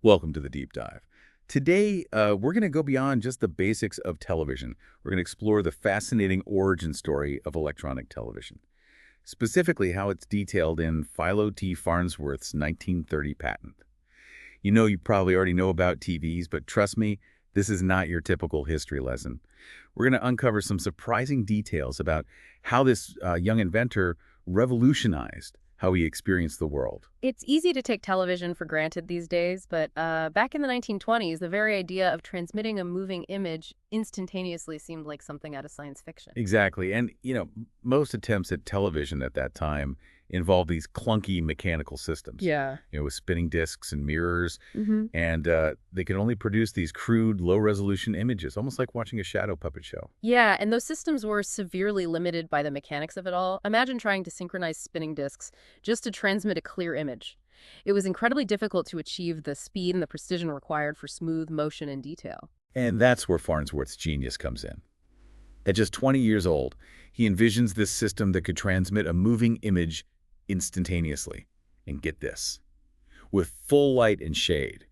Welcome to the deep dive. Today, we're going to go beyond just the basics of television. We're going to explore the fascinating origin story of electronic television, specifically how it's detailed in Philo Farnsworth's 1930 patent. You probably already know about TVs, but trust me, this is not your typical history lesson. We're going to uncover some surprising details about how this young inventor revolutionized how we experience the world. It's easy to take television for granted these days, but back in the 1920s, the very idea of transmitting a moving image instantaneously seemed like something out of science fiction. Exactly. And, most attempts at television at that time involved these clunky mechanical systems, Yeah. with spinning discs and mirrors. hmm And they could only produce these crude, low-resolution images, almost like watching a shadow puppet show. Yeah, and those systems were severely limited by the mechanics of it all. Imagine trying to synchronize spinning disks just to transmit a clear image. It was incredibly difficult to achieve the speed and the precision required for smooth motion and detail. And that's where Farnsworth's genius comes in. At just 20 years old, he envisions this system that could transmit a moving image instantaneously. And get this, with full light and shade.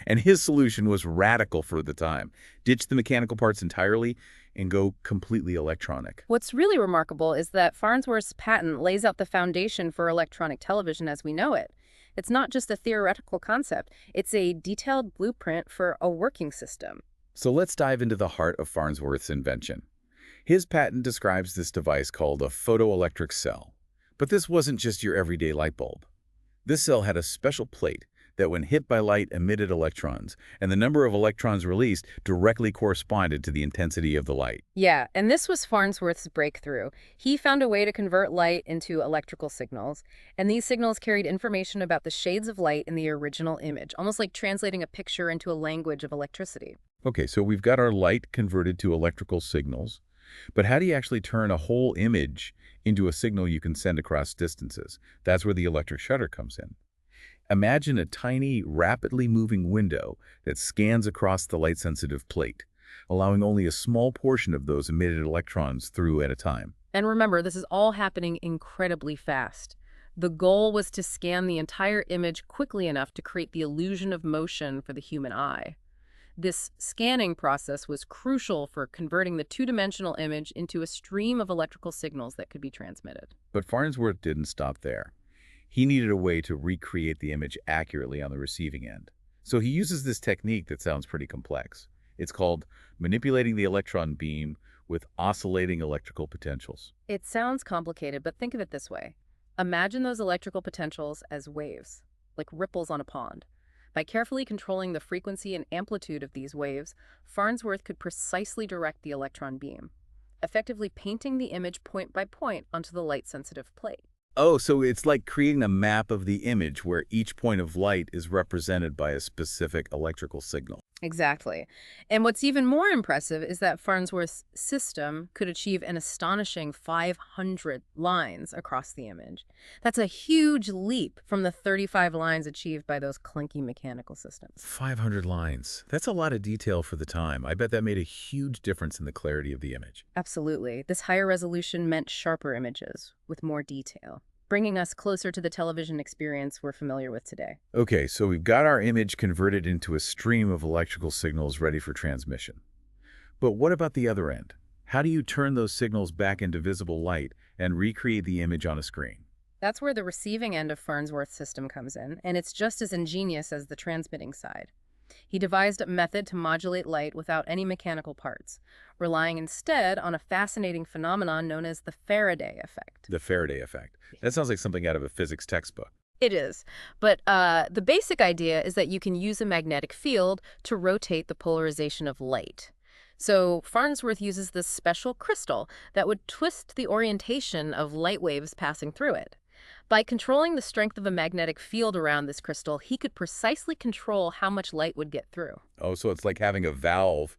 And his solution was radical for the time. Ditch the mechanical parts entirely and go completely electronic. What's really remarkable is that Farnsworth's patent lays out the foundation for electronic television as we know it. It's not just a theoretical concept, it's a detailed blueprint for a working system. So let's dive into the heart of Farnsworth's invention. His patent describes this device called a photoelectric cell. But this wasn't just your everyday light bulb. This cell had a special plate that when hit by light emitted electrons, and the number of electrons released directly corresponded to the intensity of the light. Yeah, and this was Farnsworth's breakthrough. He found a way to convert light into electrical signals, and these signals carried information about the shades of light in the original image, almost like translating a picture into a language of electricity. Okay, so we've got our light converted to electrical signals, but how do you actually turn a whole image into a signal you can send across distances? That's where the electric shutter comes in. Imagine a tiny, rapidly moving window that scans across the light-sensitive plate, allowing only a small portion of those emitted electrons through at a time. And remember, this is all happening incredibly fast. The goal was to scan the entire image quickly enough to create the illusion of motion for the human eye. This scanning process was crucial for converting the two-dimensional image into a stream of electrical signals that could be transmitted. But Farnsworth didn't stop there. He needed a way to recreate the image accurately on the receiving end. So he uses this technique that sounds pretty complex. It's called manipulating the electron beam with oscillating electrical potentials. It sounds complicated, but think of it this way. Imagine those electrical potentials as waves, like ripples on a pond. By carefully controlling the frequency and amplitude of these waves, Farnsworth could precisely direct the electron beam, effectively painting the image point by point onto the light-sensitive plate. Oh, so it's like creating a map of the image where each point of light is represented by a specific electrical signal. Exactly. And what's even more impressive is that Farnsworth's system could achieve an astonishing 500 lines across the image. That's a huge leap from the 35 lines achieved by those clunky mechanical systems. 500 lines. That's a lot of detail for the time. I bet that made a huge difference in the clarity of the image. Absolutely. This higher resolution meant sharper images with more detail, bringing us closer to the television experience we're familiar with today. Okay, so we've got our image converted into a stream of electrical signals ready for transmission. But what about the other end? How do you turn those signals back into visible light and recreate the image on a screen? That's where the receiving end of Farnsworth's system comes in, and it's just as ingenious as the transmitting side. He devised a method to modulate light without any mechanical parts, relying instead on a fascinating phenomenon known as the Faraday effect. The Faraday effect. That sounds like something out of a physics textbook. It is, but the basic idea is that you can use a magnetic field to rotate the polarization of light. So Farnsworth uses this special crystal that would twist the orientation of light waves passing through it. By controlling the strength of a magnetic field around this crystal, he could precisely control how much light would get through. Oh, so it's like having a valve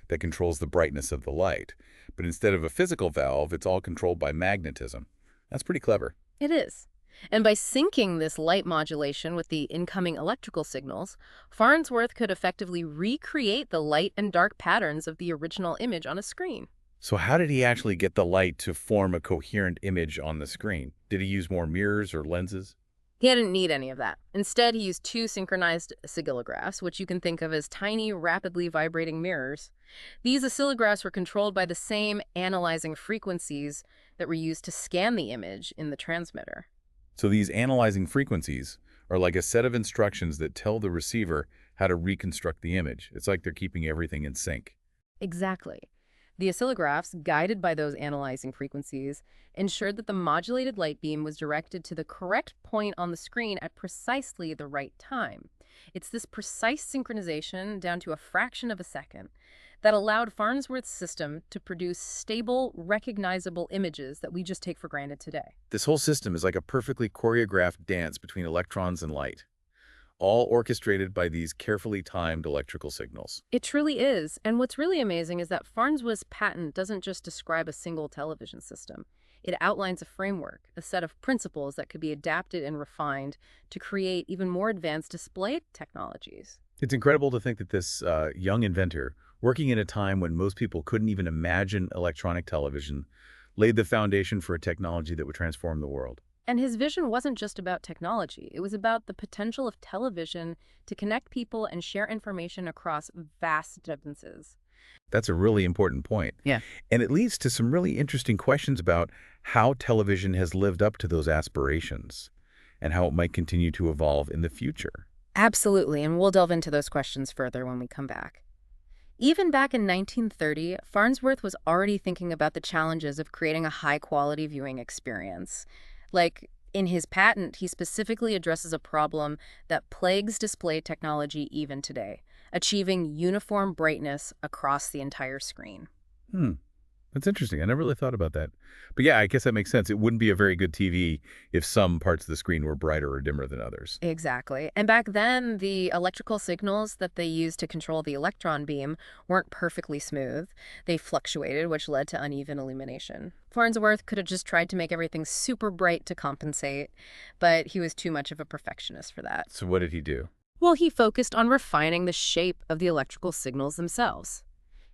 that controls the brightness of the light. But instead of a physical valve, it's all controlled by magnetism. That's pretty clever. It is. And by syncing this light modulation with the incoming electrical signals, Farnsworth could effectively recreate the light and dark patterns of the original image on a screen. So how did he actually get the light to form a coherent image on the screen? Did he use more mirrors or lenses? He didn't need any of that. Instead, he used two synchronized oscillographs, which you can think of as tiny, rapidly vibrating mirrors. These oscillographs were controlled by the same analyzing frequencies that were used to scan the image in the transmitter. So these analyzing frequencies are like a set of instructions that tell the receiver how to reconstruct the image. It's like they're keeping everything in sync. Exactly. The oscillographs, guided by those analyzing frequencies, ensured that the modulated light beam was directed to the correct point on the screen at precisely the right time. It's this precise synchronization, down to a fraction of a second, that allowed Farnsworth's system to produce stable, recognizable images that we just take for granted today. This whole system is like a perfectly choreographed dance between electrons and light, all orchestrated by these carefully timed electrical signals. It truly is. And what's really amazing is that Farnsworth's patent doesn't just describe a single television system. It outlines a framework, a set of principles that could be adapted and refined to create even more advanced display technologies. It's incredible to think that this young inventor, working in a time when most people couldn't even imagine electronic television, laid the foundation for a technology that would transform the world. And his vision wasn't just about technology. It was about the potential of television to connect people and share information across vast distances. That's a really important point. Yeah. And it leads to some really interesting questions about how television has lived up to those aspirations and how it might continue to evolve in the future. Absolutely, and we'll delve into those questions further when we come back. Even back in 1930, Farnsworth was already thinking about the challenges of creating a high-quality viewing experience. Like, in his patent, he specifically addresses a problem that plagues display technology even today, achieving uniform brightness across the entire screen. Hmm. That's interesting. I never really thought about that. But yeah, I guess that makes sense. It wouldn't be a very good TV if some parts of the screen were brighter or dimmer than others. Exactly. And back then, the electrical signals that they used to control the electron beam weren't perfectly smooth. They fluctuated, which led to uneven illumination. Farnsworth could have just tried to make everything super bright to compensate, but he was too much of a perfectionist for that. So what did he do? Well, he focused on refining the shape of the electrical signals themselves.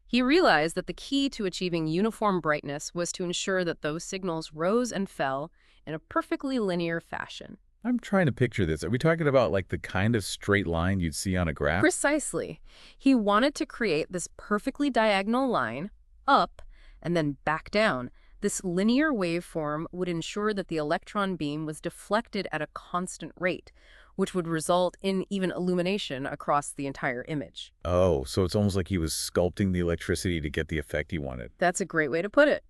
He realized that the key to achieving uniform brightness was to ensure that those signals rose and fell in a perfectly linear fashion. I'm trying to picture this. Are we talking about like the kind of straight line you'd see on a graph? Precisely. He wanted to create this perfectly diagonal line, up, and then back down. This linear waveform would ensure that the electron beam was deflected at a constant rate, which would result in even illumination across the entire image. Oh, so it's almost like he was sculpting the electricity to get the effect he wanted. That's a great way to put it.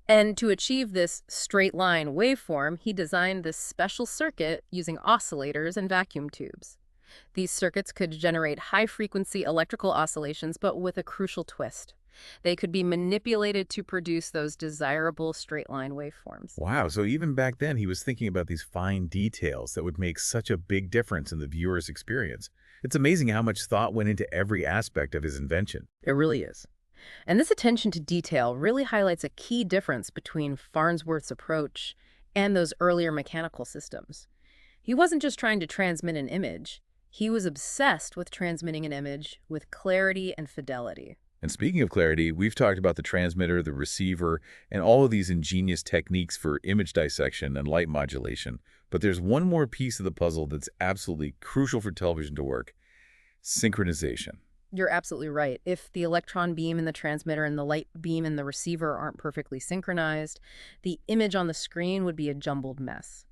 And to achieve this straight line waveform, he designed this special circuit using oscillators and vacuum tubes. These circuits could generate high-frequency electrical oscillations, but with a crucial twist. They could be manipulated to produce those desirable straight-line waveforms. Wow, so even back then he was thinking about these fine details that would make such a big difference in the viewer's experience. It's amazing how much thought went into every aspect of his invention. It really is. And this attention to detail really highlights a key difference between Farnsworth's approach and those earlier mechanical systems. He wasn't just trying to transmit an image. He was obsessed with transmitting an image with clarity and fidelity. And speaking of clarity, we've talked about the transmitter, the receiver, and all of these ingenious techniques for image dissection and light modulation. But there's one more piece of the puzzle that's absolutely crucial for television to work: synchronization. You're absolutely right. If the electron beam in the transmitter and the light beam in the receiver aren't perfectly synchronized, the image on the screen would be a jumbled mess.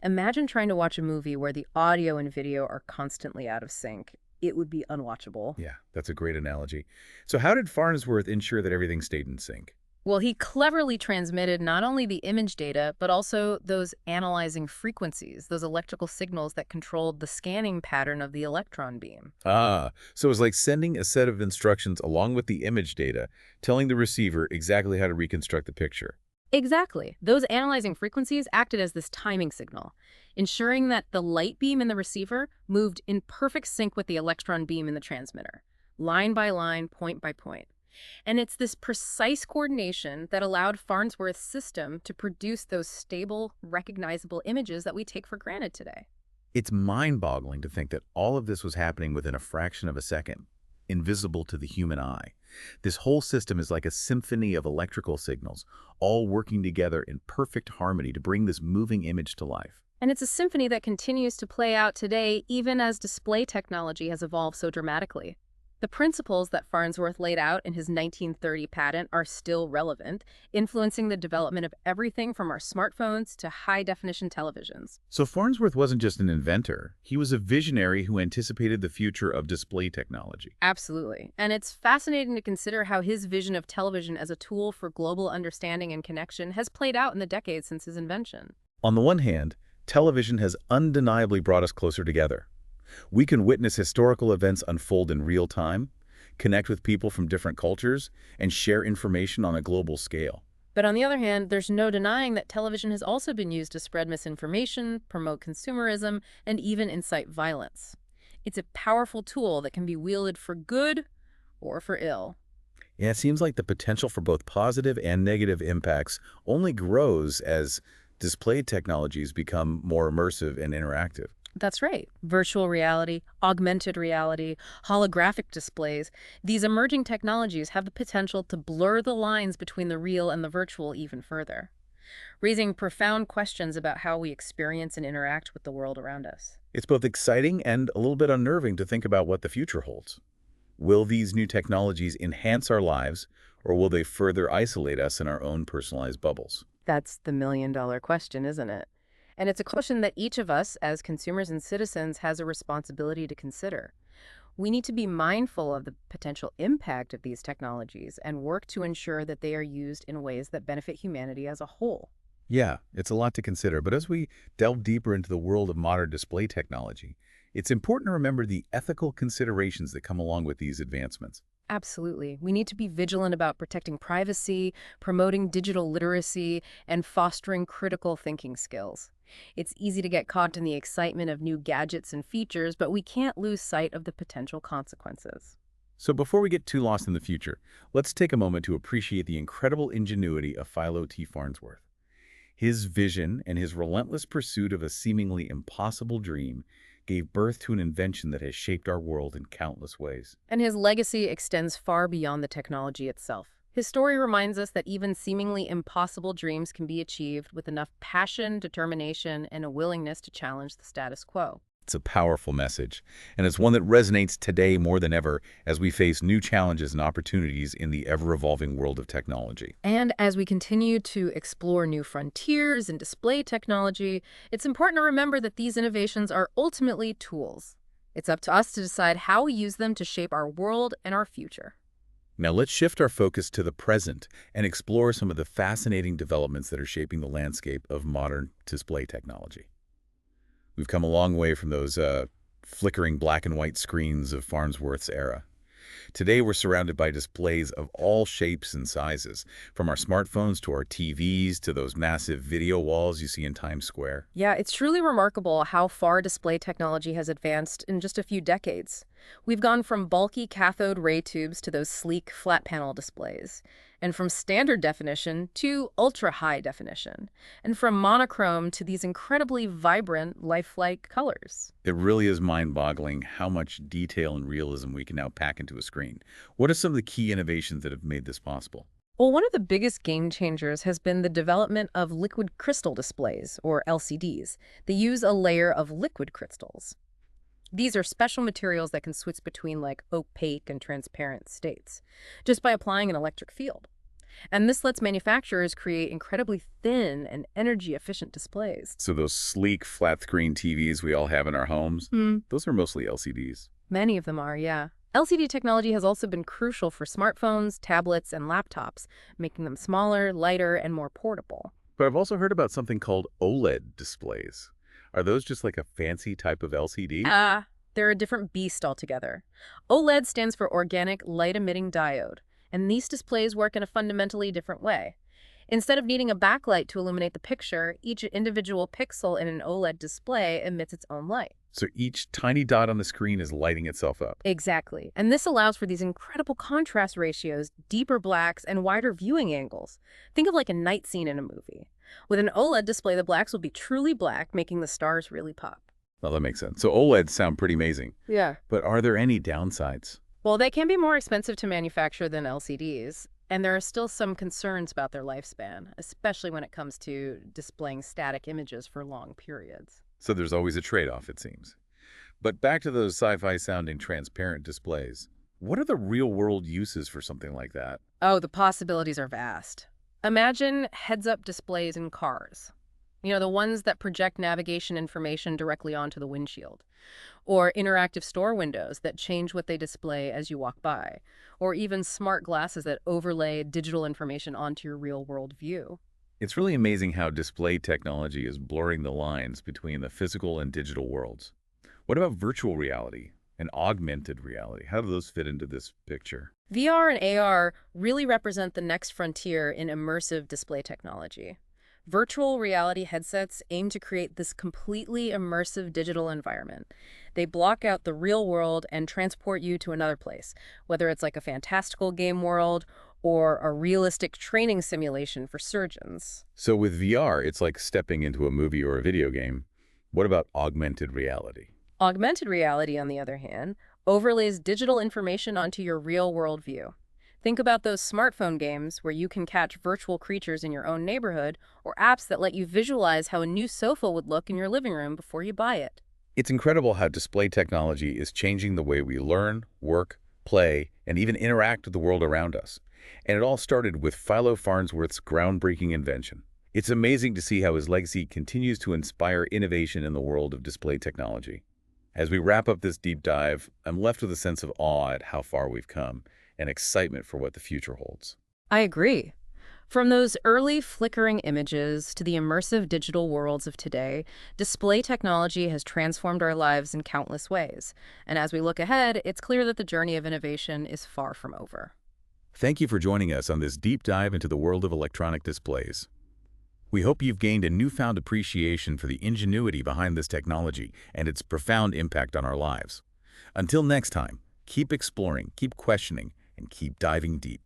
Imagine trying to watch a movie where the audio and video are constantly out of sync. It would be unwatchable. Yeah, that's a great analogy. So how did Farnsworth ensure that everything stayed in sync? Well, he cleverly transmitted not only the image data, but also those analyzing frequencies, those electrical signals that controlled the scanning pattern of the electron beam. Ah, so it was like sending a set of instructions along with the image data, telling the receiver exactly how to reconstruct the picture. Exactly. Those analyzing frequencies acted as this timing signal, ensuring that the light beam in the receiver moved in perfect sync with the electron beam in the transmitter, line by line, point by point. And it's this precise coordination that allowed Farnsworth's system to produce those stable, recognizable images that we take for granted today. It's mind-boggling to think that all of this was happening within a fraction of a second, invisible to the human eye. This whole system is like a symphony of electrical signals, all working together in perfect harmony to bring this moving image to life. And it's a symphony that continues to play out today, even as display technology has evolved so dramatically. The principles that Farnsworth laid out in his 1930 patent are still relevant, influencing the development of everything from our smartphones to high-definition televisions. So Farnsworth wasn't just an inventor. He was a visionary who anticipated the future of display technology. Absolutely. And it's fascinating to consider how his vision of television as a tool for global understanding and connection has played out in the decades since his invention. On the one hand, television has undeniably brought us closer together. We can witness historical events unfold in real time, connect with people from different cultures, and share information on a global scale. But on the other hand, there's no denying that television has also been used to spread misinformation, promote consumerism, and even incite violence. It's a powerful tool that can be wielded for good or for ill. Yeah, it seems like the potential for both positive and negative impacts only grows as display technologies become more immersive and interactive. That's right. Virtual reality, augmented reality, holographic displays. These emerging technologies have the potential to blur the lines between the real and the virtual even further, raising profound questions about how we experience and interact with the world around us. It's both exciting and a little bit unnerving to think about what the future holds. Will these new technologies enhance our lives, or will they further isolate us in our own personalized bubbles? That's the million-dollar question, isn't it? And it's a question that each of us, as consumers and citizens, has a responsibility to consider. We need to be mindful of the potential impact of these technologies and work to ensure that they are used in ways that benefit humanity as a whole. Yeah, it's a lot to consider, but as we delve deeper into the world of modern display technology, it's important to remember the ethical considerations that come along with these advancements. Absolutely. We need to be vigilant about protecting privacy, promoting digital literacy, and fostering critical thinking skills. It's easy to get caught in the excitement of new gadgets and features, but we can't lose sight of the potential consequences. So before we get too lost in the future, let's take a moment to appreciate the incredible ingenuity of Philo Farnsworth. His vision and his relentless pursuit of a seemingly impossible dream gave birth to an invention that has shaped our world in countless ways. And his legacy extends far beyond the technology itself. His story reminds us that even seemingly impossible dreams can be achieved with enough passion, determination, and a willingness to challenge the status quo. It's a powerful message, and it's one that resonates today more than ever as we face new challenges and opportunities in the ever-evolving world of technology. And as we continue to explore new frontiers in display technology, it's important to remember that these innovations are ultimately tools. It's up to us to decide how we use them to shape our world and our future. Now let's shift our focus to the present and explore some of the fascinating developments that are shaping the landscape of modern display technology. We've come a long way from those flickering black and white screens of Farnsworth's era. Today, we're surrounded by displays of all shapes and sizes, from our smartphones to our TVs to those massive video walls you see in Times Square. Yeah, it's truly remarkable how far display technology has advanced in just a few decades. We've gone from bulky cathode ray tubes to those sleek flat panel displays, and from standard definition to ultra-high definition, and from monochrome to these incredibly vibrant, lifelike colors. It really is mind-boggling how much detail and realism we can now pack into a screen. What are some of the key innovations that have made this possible? Well, one of the biggest game changers has been the development of liquid crystal displays, or LCDs. They use a layer of liquid crystals. These are special materials that can switch between opaque and transparent states just by applying an electric field. And this lets manufacturers create incredibly thin and energy-efficient displays. So those sleek, flat-screen TVs we all have in our homes, those are mostly LCDs. Many of them are, yeah. LCD technology has also been crucial for smartphones, tablets, and laptops, making them smaller, lighter, and more portable. But I've also heard about something called OLED displays. Are those just like a fancy type of LCD? They're a different beast altogether. OLED stands for Organic Light-Emitting Diode, and these displays work in a fundamentally different way. Instead of needing a backlight to illuminate the picture, each individual pixel in an OLED display emits its own light. So each tiny dot on the screen is lighting itself up. Exactly. And this allows for these incredible contrast ratios, deeper blacks, and wider viewing angles. Think of like a night scene in a movie. With an OLED display, the blacks will be truly black, making the stars really pop. Well, that makes sense. So OLEDs sound pretty amazing. Yeah. But are there any downsides? Well, they can be more expensive to manufacture than LCDs. And there are still some concerns about their lifespan, especially when it comes to displaying static images for long periods. So there's always a trade-off, it seems. But back to those sci-fi sounding transparent displays. What are the real-world uses for something like that? Oh, the possibilities are vast. Imagine heads-up displays in cars. The ones that project navigation information directly onto the windshield. Or interactive store windows that change what they display as you walk by. Or even smart glasses that overlay digital information onto your real-world view. It's really amazing how display technology is blurring the lines between the physical and digital worlds. What about virtual reality and augmented reality? How do those fit into this picture? VR and AR really represent the next frontier in immersive display technology. Virtual reality headsets aim to create this completely immersive digital environment. They block out the real world and transport you to another place, whether it's like a fantastical game world or a realistic training simulation for surgeons. So with VR, it's like stepping into a movie or a video game. What about augmented reality? Augmented reality, on the other hand, overlays digital information onto your real-world view. Think about those smartphone games where you can catch virtual creatures in your own neighborhood or apps that let you visualize how a new sofa would look in your living room before you buy it. It's incredible how display technology is changing the way we learn, work, play, and even interact with the world around us. And it all started with Philo Farnsworth's groundbreaking invention. It's amazing to see how his legacy continues to inspire innovation in the world of display technology. As we wrap up this deep dive, I'm left with a sense of awe at how far we've come and excitement for what the future holds. I agree. From those early flickering images to the immersive digital worlds of today, display technology has transformed our lives in countless ways. And as we look ahead, it's clear that the journey of innovation is far from over. Thank you for joining us on this deep dive into the world of electronic displays. We hope you've gained a newfound appreciation for the ingenuity behind this technology and its profound impact on our lives. Until next time, keep exploring, keep questioning, and keep diving deep.